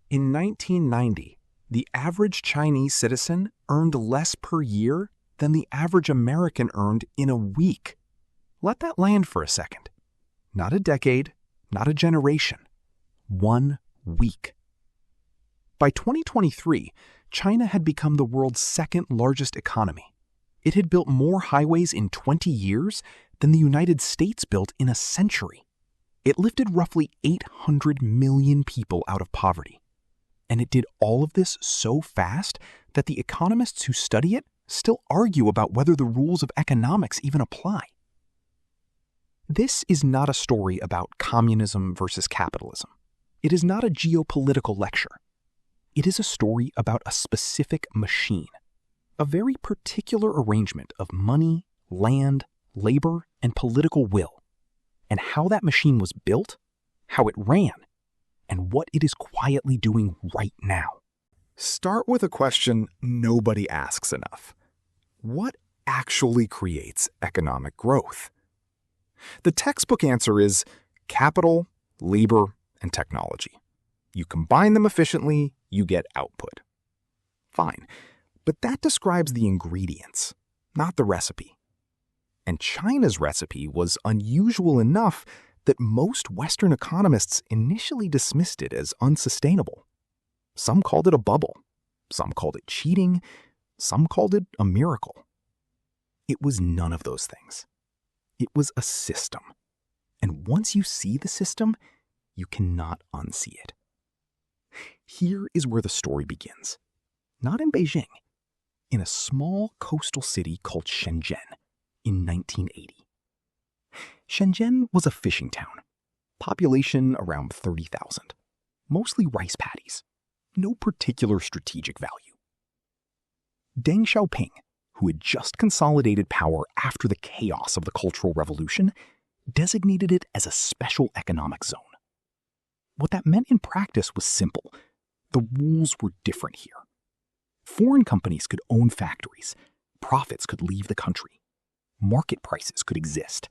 In 1990, the average Chinese citizen earned less per year than the average American earned in a week. Let that land for a second. Not a decade, not a generation. 1 week. By 2023, China had become the world's second largest economy. It had built more highways in 20 years than the United States built in a century. It lifted roughly 800 million people out of poverty. And it did all of this so fast that the economists who study it still argue about whether the rules of economics even apply. This is not a story about communism versus capitalism. It is not a geopolitical lecture. It is a story about a specific machine, a very particular arrangement of money, land, labor, and political will, and how that machine was built, how it ran, and what it is quietly doing right now. Start with a question nobody asks enough. What actually creates economic growth? The textbook answer is capital, labor, and technology. You combine them efficiently, you get output. Fine, but that describes the ingredients, not the recipe. And China's recipe was unusual enough that most Western economists initially dismissed it as unsustainable. Some called it a bubble. Some called it cheating. Some called it a miracle. It was none of those things. It was a system. And once you see the system, you cannot unsee it. Here is where the story begins. Not in Beijing. In a small coastal city called Shenzhen in 1980. Shenzhen was a fishing town. Population around 30,000. Mostly rice paddies. No particular strategic value. Deng Xiaoping, who had just consolidated power after the chaos of the Cultural Revolution, designated it as a special economic zone. What that meant in practice was simple. The rules were different here. Foreign companies could own factories. Profits could leave the country. Market prices could exist.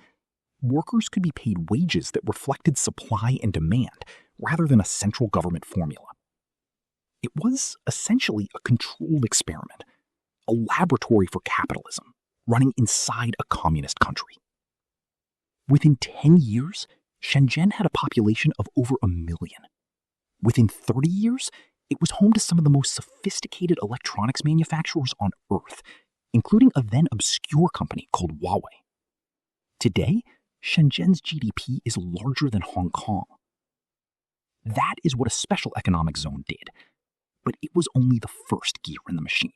Workers could be paid wages that reflected supply and demand rather than a central government formula. It was essentially a controlled experiment, a laboratory for capitalism running inside a communist country. Within 10 years, Shenzhen had a population of over 1 million. Within 30 years, it was home to some of the most sophisticated electronics manufacturers on Earth, including a then obscure company called Huawei. Today, Shenzhen's GDP is larger than Hong Kong. That is what a special economic zone did, but it was only the first gear in the machine.